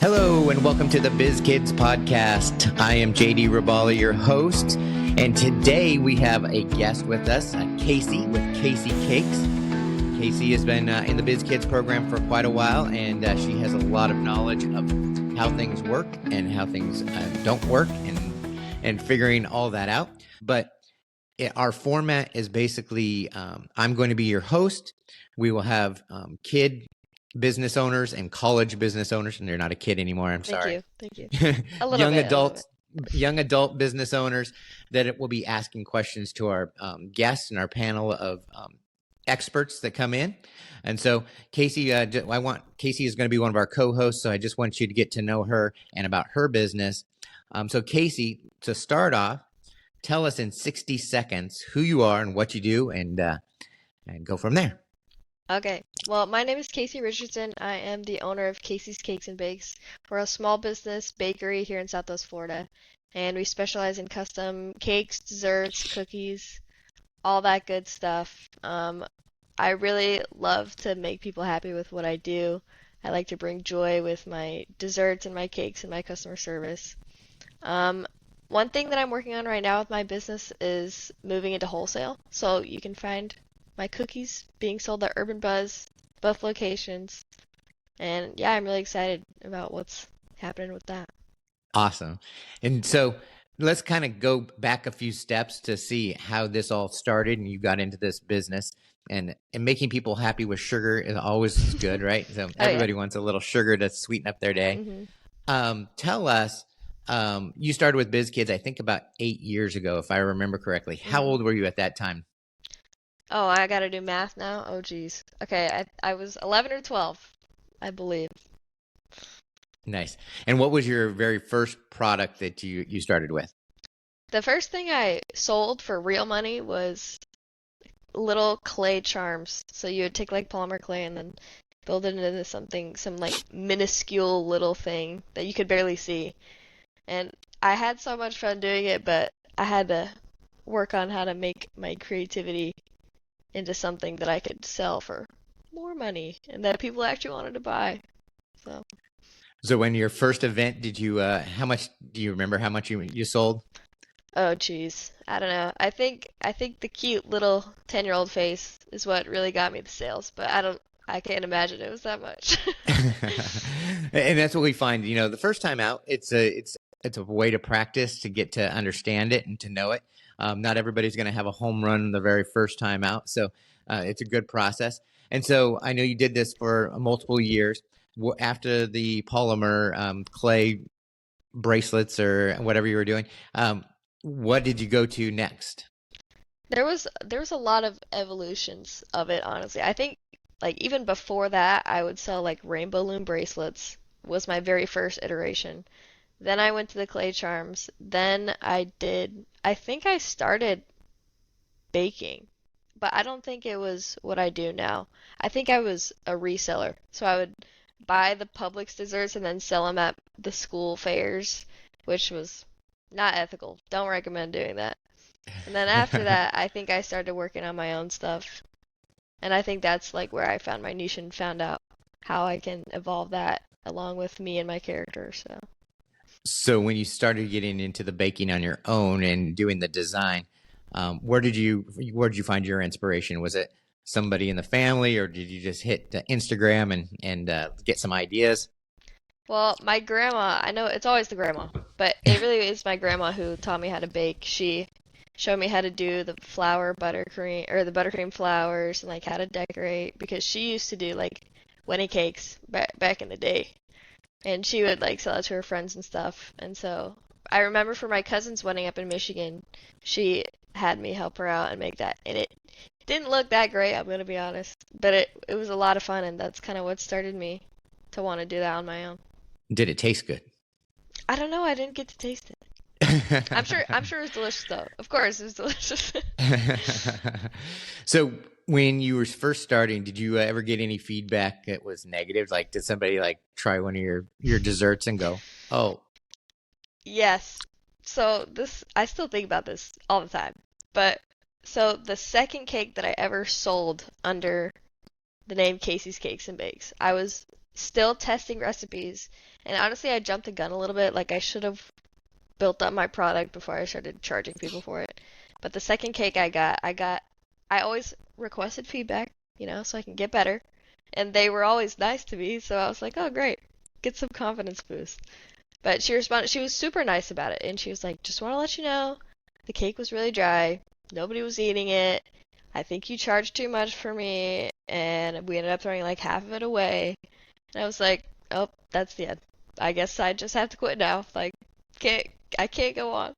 Hello and welcome to the Biz Kidz podcast. I am JD Rabala, your host, and today we have a guest with us, Kaci with Kaci Cakes. Kaci has been in the Biz Kidz program for quite a while, and she has a lot of knowledge of how things work and how things don't work, and figuring all that out. But our format is basically I'm going to be your host. We will have kid business owners and college business owners, and they're not a kid anymore. Thank you. A little bit. Young adult business owners that it will be asking questions to our guests and our panel of experts that come in. And so Kaci, Kaci is going to be one of our co-hosts. So I just want you to get to know her and about her business. So Kaci, to start off, tell us in 60 seconds who you are and what you do, and go from there. Okay. Well, my name is Kaci Richardson. I am the owner of Kaci Cakes and Bakes. We're a small business bakery here in Southwest Florida, and we specialize in custom cakes, desserts, cookies, all that good stuff. I really love to make people happy with what I do. I like to bring joy with my desserts and my cakes and my customer service. One thing that I'm working on right now with my business is moving into wholesale, so you can find my cookies being sold at Urban Buzz, both locations. And yeah, I'm really excited about what's happening with that. Awesome. And so let's kind of go back a few steps to see how this all started and you got into this business. And making people happy with sugar is always good, right? So everybody wants a little sugar to sweeten up their day. Mm-hmm. Tell us, you started with Biz Kidz, I think about 8 years ago, if I remember correctly. How old were you at that time? Oh, I gotta do math now? Oh, geez. Okay, I was 11 or 12, I believe. Nice. And what was your very first product that you started with? The first thing I sold for real money was little clay charms. So you would take like polymer clay and then build it into some like minuscule little thing that you could barely see. And I had so much fun doing it, but I had to work on how to make my creativity into something that I could sell for more money and that people actually wanted to buy. So when your first event, did you how much do you remember how much you sold? Oh geez, I don't know. I think the cute little 10-year-old face is what really got me the sales, but I can't imagine it was that much. And that's what we find, the first time out, it's a way to practice, to get to understand it and to know it. Not everybody's going to have a home run the very first time out. So it's a good process. And so I know you did this for multiple years. After the polymer clay bracelets or whatever you were doing, what did you go to next? There was a lot of evolutions of it, honestly. I think like even before that, I would sell like rainbow loom bracelets was my very first iteration. Then I went to the clay charms. Then I think I started baking, but I don't think it was what I do now. I think I was a reseller. So I would buy the Publix desserts and then sell them at the school fairs, which was not ethical. Don't recommend doing that. And then after that, I think I started working on my own stuff. And I think that's like where I found my niche and found out how I can evolve that along with me and my character, So when you started getting into the baking on your own and doing the design, where did you find your inspiration? Was it somebody in the family, or did you just hit Instagram and get some ideas? Well, my grandma, I know it's always the grandma, but it really is my grandma who taught me how to bake. She showed me how to do the buttercream flowers and like how to decorate, because she used to do like wedding cakes back in the day. And she would like sell it to her friends and stuff. And so I remember for my cousin's wedding up in Michigan, she had me help her out and make that. And it didn't look that great, I'm going to be honest. But it was a lot of fun, and that's kind of what started me to want to do that on my own. Did it taste good? I don't know. I didn't get to taste it. I'm sure it was delicious, though. Of course, it was delicious. So when you were first starting, did you ever get any feedback that was negative? Like, did somebody like try one of your desserts and go, "Oh"? Yes. So I still think about this all the time. But so the second cake that I ever sold under the name Kaci's Cakes and Bakes, I was still testing recipes. And honestly, I jumped the gun a little bit. Like I should have built up my product before I started charging people for it. But the second cake I always requested feedback, so I can get better. And they were always nice to me, so I was like, oh, great, get some confidence boost. But she responded, she was super nice about it, and she was like, just want to let you know, the cake was really dry. Nobody was eating it. I think you charged too much for me, and we ended up throwing like half of it away. And I was like, oh, that's the end. I guess I just have to quit now. Like, can't I can't go on.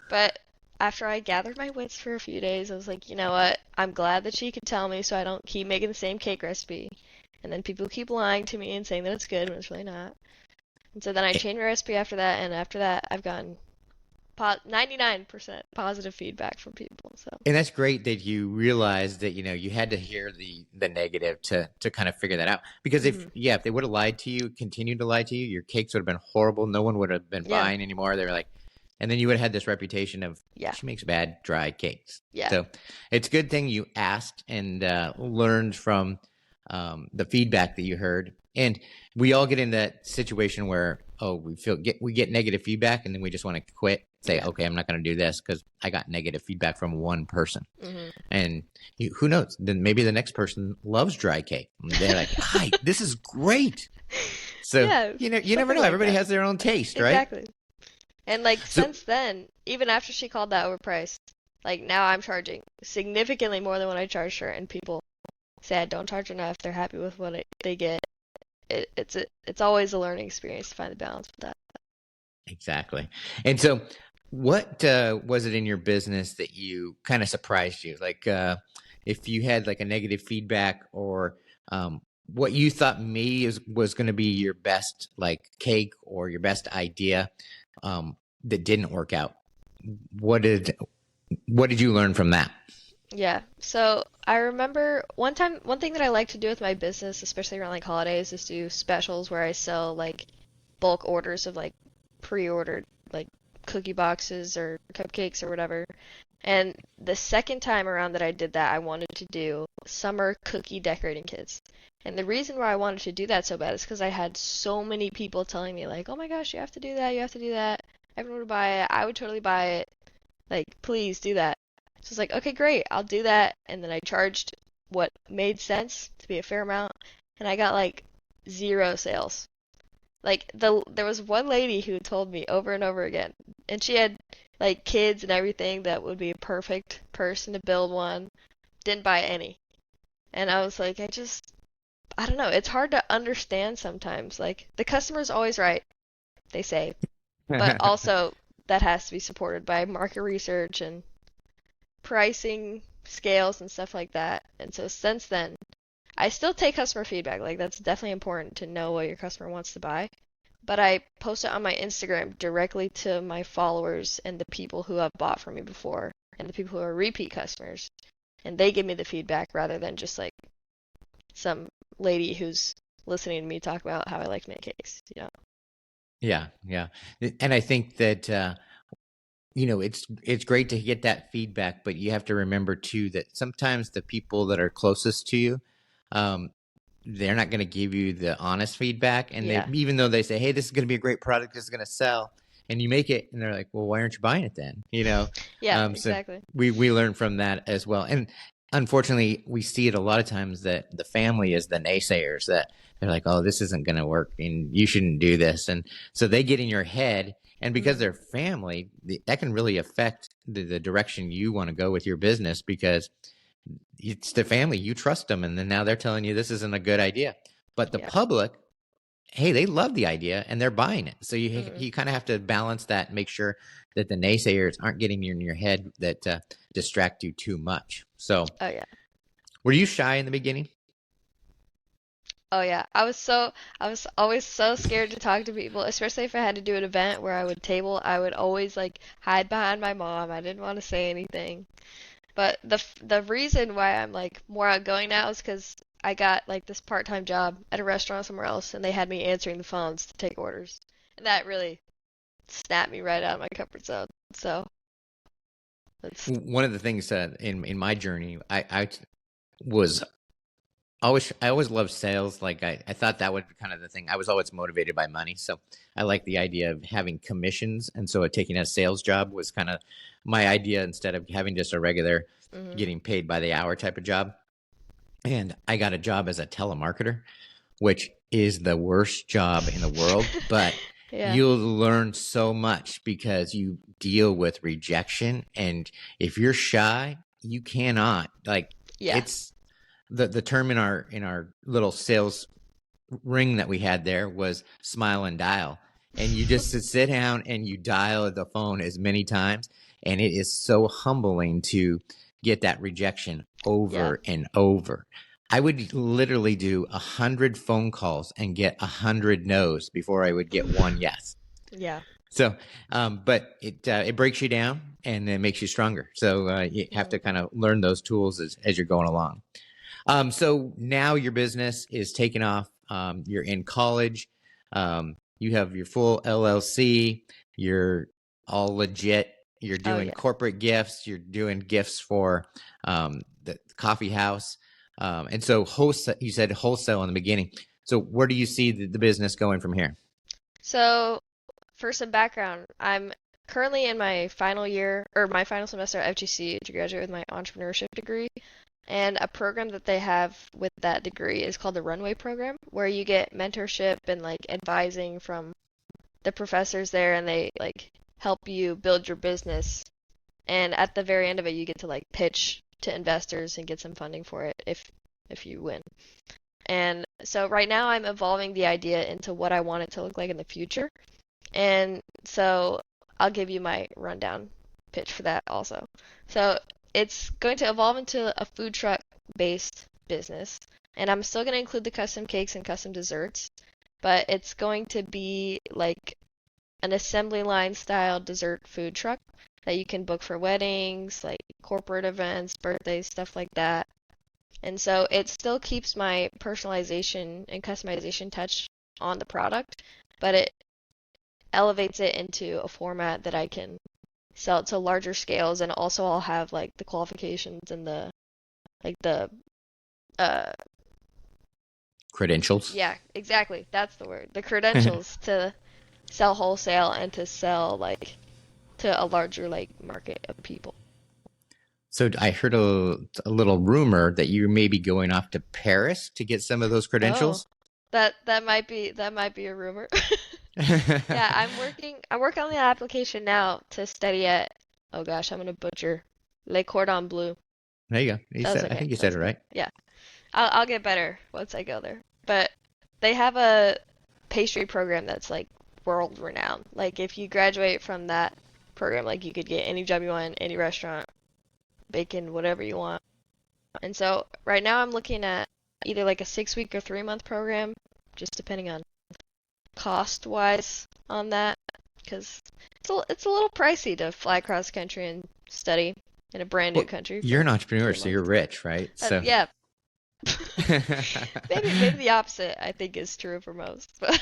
But after I gathered my wits for a few days, I was like, you know what? I'm glad that she could tell me so I don't keep making the same cake recipe. And then people keep lying to me and saying that it's good when it's really not. And so then I changed my recipe after that, and after that, I've gotten 99% positive feedback from people. So And that's great that you realized that, you had to hear the negative to kind of figure that out. Because if they would have lied to you, continued to lie to you, your cakes would have been horrible. No one would have been yeah, buying anymore. They were like, and then you would have had this reputation of, yeah, she makes bad dry cakes. yeah, So it's a good thing you asked and learned from the feedback that you heard. And we all get in that situation where, we get negative feedback, and then we just want to quit. Say, yeah. okay, I'm not going to do this because I got negative feedback from one person. hmm And who knows? Then maybe the next person loves dry cake. And they're like, hi, this is great. So, Yeah, you never something know. like Everybody that. has their own taste, right? Exactly. And like So, since then, even after she called that overpriced, like now I'm charging significantly more than what I charged her, and people say I don't charge enough. They're happy with what they get. It's always a learning experience to find the balance with that. exactly. And so, what was it in your business that you kind of surprised you? Like, if you had like a negative feedback or what you thought maybe was going to be your best like cake or your best idea that didn't work out. What did you learn from that? Yeah. So I remember one time, one thing that I like to do with my business, especially around like holidays, is do specials where I sell like bulk orders of like pre-ordered like cookie boxes or cupcakes or whatever. And the second time around that I did that, I wanted to do summer cookie decorating kits. And the reason why I wanted to do that so bad is because I had so many people telling me like, "Oh my gosh, you have to do that, you have to do that. Everyone would buy it. I would totally buy it. Like, please do that." So I was like, "Okay, great, I'll do that." And then I charged what made sense to be a fair amount, and I got like zero sales. Like there was one lady who told me over and over again, and she had like kids and everything that would be a perfect person to build one. Didn't buy any. And I was like, I don't know. It's hard to understand sometimes. Like the customer's always right, they say, but also that has to be supported by market research and pricing scales and stuff like that. And so since then, I still take customer feedback. Like that's definitely important to know what your customer wants to buy. But I post it on my Instagram directly to my followers and the people who have bought from me before and the people who are repeat customers. And they give me the feedback rather than just like some lady who's listening to me talk about how I like to make cakes. Yeah, yeah. And I think that it's great to get that feedback, but you have to remember too that sometimes the people that are closest to you, um, they're not going to give you the honest feedback, and they Yeah. even though they say, "Hey, this is going to be a great product, this is going to sell," and you make it, and they're like, "Well, why aren't you buying it then?" Yeah, So exactly. we learn from that as well, and unfortunately, we see it a lot of times that the family is the naysayers that they're like, "Oh, this isn't going to work, and you shouldn't do this," and so they get in your head. And because hmm they're family, that can really affect the direction you want to go with your business because it's the family. You trust them, and then now they're telling you this isn't a good idea. But the Yeah. public, hey, they love the idea and they're buying it. So hmm you kind of have to balance that and make sure that the naysayers aren't getting in your head that distract you too much. So, Oh yeah. were you shy in the beginning? Oh yeah. I was always so scared to talk to people, especially if I had to do an event where I would table. I would always like hide behind my mom. I didn't want to say anything. But the reason why I'm like more outgoing now is because I got like this part-time job at a restaurant somewhere else, and they had me answering the phones to take orders, and that really snapped me right out of my comfort zone. So that's One of the things in my journey, I was I always loved sales. Like I thought that would be kind of the thing. I was always motivated by money. So I like the idea of having commissions. And so taking a sales job was kind of my idea instead of having just a regular Hmm. getting paid by the hour type of job. And I got a job as a telemarketer, which is the worst job in the world, but Yeah. you'll learn so much because you deal with rejection. And if you're shy, you cannot like Yeah. it's the term in our little sales ring that we had there was smile and dial. And you just sit down and you dial the phone as many times. And it is so humbling to get that rejection Yeah. over and over. I would literally do 100 phone calls and get 100 no's before I would get one yes. Yeah. So, but it breaks you down and it makes you stronger. So you have Hmm. to kind of learn those tools as you're going along. So now your business is taking off. You're in college. You have your full LLC. You're all legit. You're Oh doing yeah. corporate gifts. You're doing gifts for the coffee house. And so wholesale, you said wholesale in the beginning. So where do you see the business going from here? So for some background, I'm currently in my final year or my final semester at FGCU to graduate with my entrepreneurship degree. And a program that they have with that degree is called the Runway Program, where you get mentorship and like advising from the professors there, and they like help you build your business. And at the very end of it, you get to like pitch to investors and get some funding for it if you win. And so right now I'm evolving the idea into what I want it to look like in the future. And so I'll give you my rundown pitch for that also. So it's going to evolve into a food truck based business. And I'm still going to include the custom cakes and custom desserts, but it's going to be like an assembly line style dessert food truck that you can book for weddings, like corporate events, birthdays, stuff like that. And so it still keeps my personalization and customization touch on the product, but it elevates it into a format that I can sell it to larger scales, and also I'll have like the qualifications and the like the uh Credentials. yeah, exactly. That's the word. The credentials to sell wholesale and to sell like to a larger like market of people. So I heard a little rumor that you may be going off to Paris to get some of those Oh, credentials. that might be a rumor. Yeah, I'm working on the application now to study at, oh gosh, I'm gonna butcher Le Cordon Bleu. There you go. That's I okay. think you said That's it okay. right. Yeah. I'll get better once I go there. But they have a pastry program that's like world renowned. Like if you graduate from that program, like you could get any job you want, any restaurant, bacon, whatever you want. And so right now I'm looking at either like a 6 week or 3 month program, just depending on cost wise on that, because it's a little pricey to fly across country and study in a brand new Well, country you're an for entrepreneur, three so you're months. rich, right? So Yeah, maybe the opposite I think is true for most. But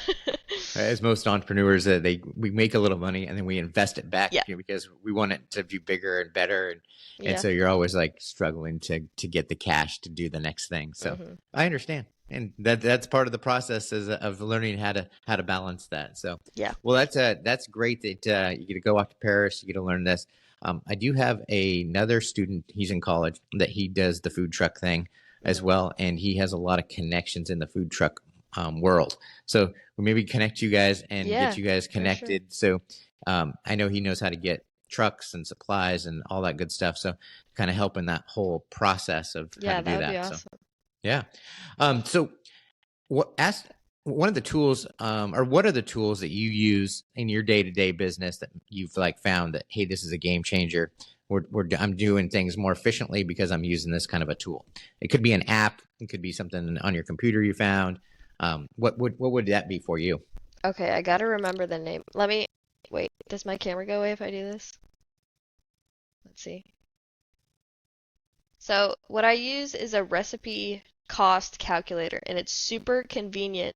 as most entrepreneurs, we make a little money and then we invest it back, yeah, because we want it to be bigger and better, and yeah, so you're always like struggling to get the cash to do the next thing. So hmm I understand, and that's part of the process of learning how to balance that. So, yeah, well, that's great that you get to go off to Paris, you get to learn this. I do have another student. He's in college that he does the food truck thing as hmm well, and he has a lot of connections in the food truck world. So we maybe connect you guys and get yeah, you guys for sure. connected. So I know he knows how to get trucks and supplies and all that good stuff. So kind of helping that whole process of how Yeah, to that do would be that. So awesome. yeah. So what ask one of the tools, or what are the tools that you use in your day to day business that you've like found that, hey, this is a game changer. I'm doing things more efficiently because I'm using this kind of a tool. It could be an app. It could be something on your computer you found. What would that be for you? Okay, I gotta remember the name. Let me wait. Does my camera go away if I do this? Let's see. So what I use is a recipe cost calculator, and it's super convenient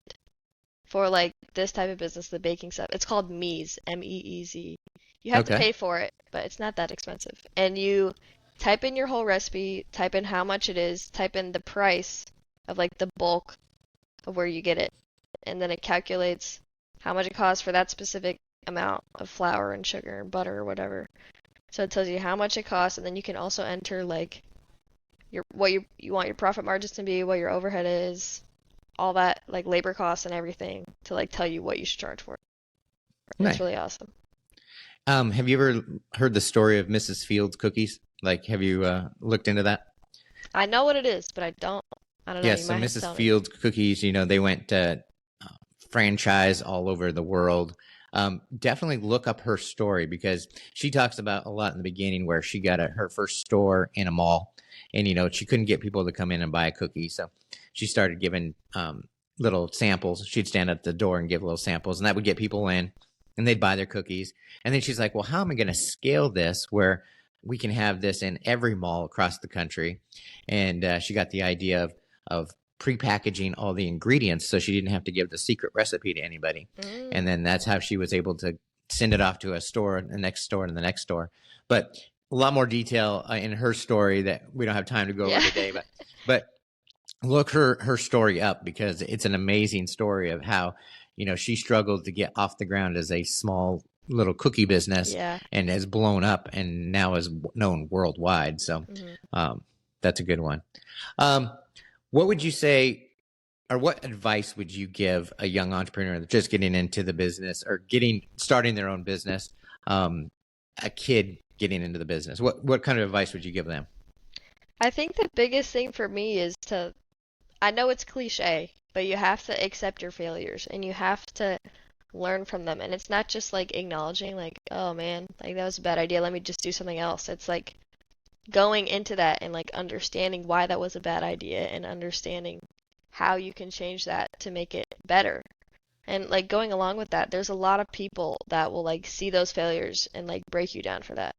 for like this type of business, the baking stuff. It's called Meez, Meez. You have to Okay. pay for it, but it's not that expensive. And you type in your whole recipe, type in how much it is, type in the price, of like the bulk of where you get it. And then it calculates how much it costs for that specific amount of flour and sugar and butter or whatever. So it tells you how much it costs, and then you can also enter like you want your profit margins to be, what your overhead is, all that, like labor costs and everything, to like tell you what you should charge for it. And Nice. it's really awesome. Have you ever heard the story of Mrs. Fields cookies? Like, have you looked into that? I know what it is, but I don't know. Yes. You So might have to Mrs. tell me. Fields cookies, they went to franchise all over the world. Definitely look up her story, because she talks about a lot in the beginning where she got her first store in a mall, and she couldn't get people to come in and buy a cookie, so she started giving little samples. She'd stand at the door and give little samples, and that would get people in, and they'd buy their cookies. And then she's like, well, how am I going to scale this where we can have this in every mall across the country? And she got the idea of pre-packaging all the ingredients, so she didn't have to give the secret recipe to anybody. And then that's how she was able to send it off to a store, the next store, and the next store. But a lot more detail in her story that we don't have time to go over today. But look her story up, because it's an amazing story of how she struggled to get off the ground as a small little cookie business, and has blown up and now is known worldwide. So that's a good one. What would you say, or what advice would you give a young entrepreneur that's just getting into the business, or starting their own business, a kid getting into the business? What kind of advice would you give them? I think the biggest thing for me is I know it's cliche, but you have to accept your failures, and you have to learn from them. And it's not just like acknowledging like, oh man, like that was a bad idea, let me just do something else. It's like going into that and like understanding why that was a bad idea, and understanding how you can change that to make it better. And like going along with that, there's a lot of people that will like see those failures and like break you down for that.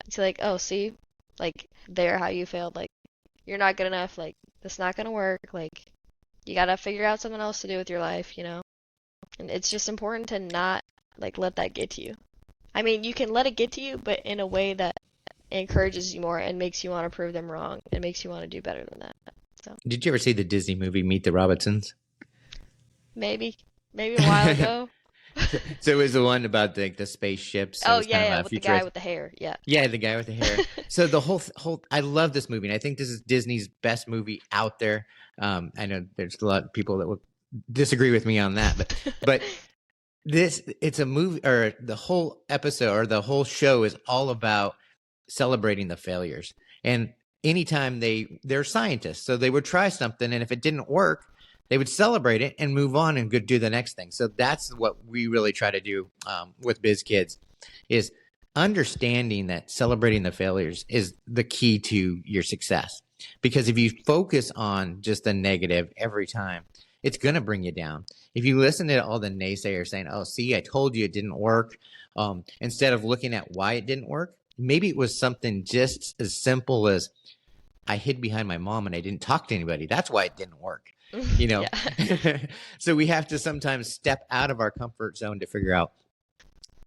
It's like, oh, see, like there how you failed, like you're not good enough, like that's not gonna work, like you gotta figure out something else to do with your life, And it's just important to not like let that get to you. I mean, you can let it get to you, but in a way that encourages you more and makes you want to prove them wrong and makes you want to do better than that. So Did you ever see the Disney movie Meet the Robinsons? maybe a while ago. So it was the one about the spaceships. So Oh it was kind of with the guy with the hair. Yeah. Yeah, the guy with the hair. So the whole I love this movie, and I think this is Disney's best movie out there. I know there's a lot of people that will disagree with me on that, but it's a movie, or the whole episode or the whole show is all about celebrating the failures. And anytime they're scientists, so they would try something, and if it didn't work, they would celebrate it and move on and go do the next thing. So that's what we really try to do with Biz Kidz, is understanding that celebrating the failures is the key to your success. Because if you focus on just the negative every time, it's going to bring you down. If you listen to all the naysayers saying, oh, see, I told you it didn't work, instead of looking at why it didn't work, maybe it was something just as simple as I hid behind my mom and I didn't talk to anybody. That's why it didn't work. So we have to sometimes step out of our comfort zone to figure out,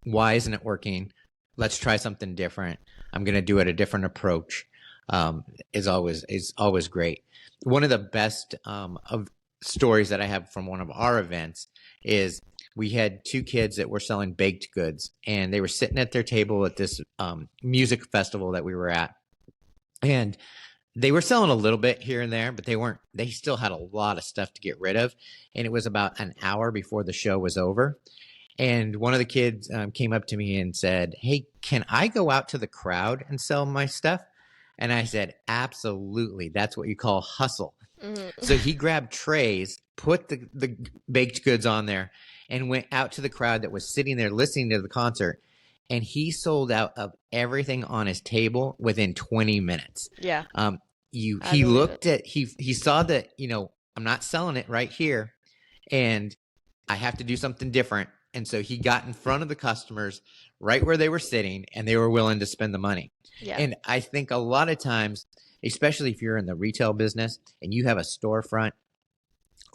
why isn't it working? Let's try something different. I'm going to do it a different approach. Is always great. One of the best of stories that I have from one of our events is we had two kids that were selling baked goods, and they were sitting at their table at this music festival that we were at, and they were selling a little bit here and there, but they still had a lot of stuff to get rid of. And it was about an hour before the show was over. And one of the kids came up to me and said, hey, can I go out to the crowd and sell my stuff? And I said, absolutely. That's what you call hustle. Mm-hmm. So he grabbed trays, put the baked goods on there, and went out to the crowd that was sitting there listening to the concert. And he sold out of everything on his table within 20 minutes. Yeah. He looked at, he saw that, I'm not selling it right here, and I have to do something different. And so he got in front of the customers right where they were sitting, and they were willing to spend the money. Yeah. And I think a lot of times, especially if you're in the retail business and you have a storefront,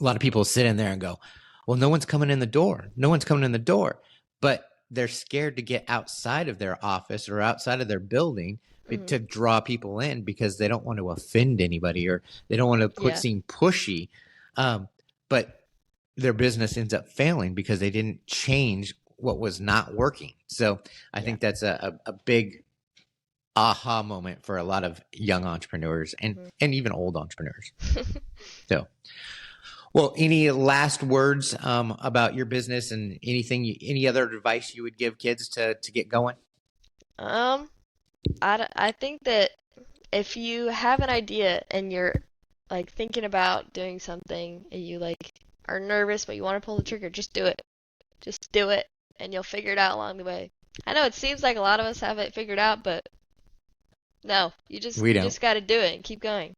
a lot of people sit in there and go, well, no one's coming in the door. No one's coming in the door. But they're scared to get outside of their office or outside of their building Mhm. to draw people in because they don't want to offend anybody or they don't want to Yeah. seem pushy. But their business ends up failing because they didn't change what was not working. So I Yeah. think that's a big aha moment for a lot of young entrepreneurs and even old entrepreneurs. So, well, any last words about your business and any other advice you would give kids to get going? I think that if you have an idea and you're like thinking about doing something and you like are nervous but you want to pull the trigger, just do it. Just do it and you'll figure it out along the way. I know it seems like a lot of us have it figured out, but no, you We don't. just got to do it and keep going.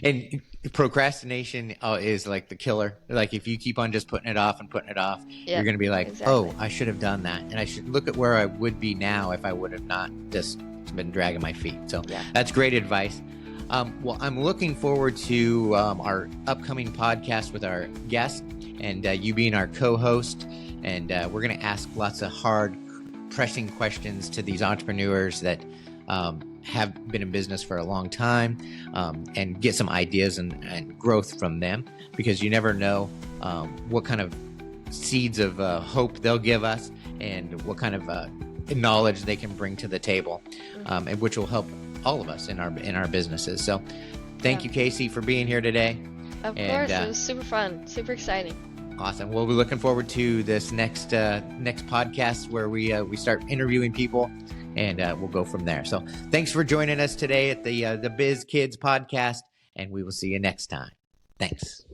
And procrastination is like the killer. Like if you keep on just putting it off and putting it off, you're going to be like, exactly. oh, I should have done that. And I should look at where I would be now if I would have not just been dragging my feet. So that's great advice. Well, I'm looking forward to our upcoming podcast with our guest and you being our co-host. And we're going to ask lots of hard, pressing questions to these entrepreneurs that have been in business for a long time and get some ideas and growth from them, because you never know what kind of seeds of hope they'll give us and what kind of knowledge they can bring to the table, and which will help all of us in our businesses. So thank you, Kaci, for being here today. Of course, it was super fun, super exciting. Awesome. Well, we're looking forward to this next podcast where we start interviewing people, and we'll go from there. So thanks for joining us today at the Biz Kidz podcast, and we will see you next time. Thanks.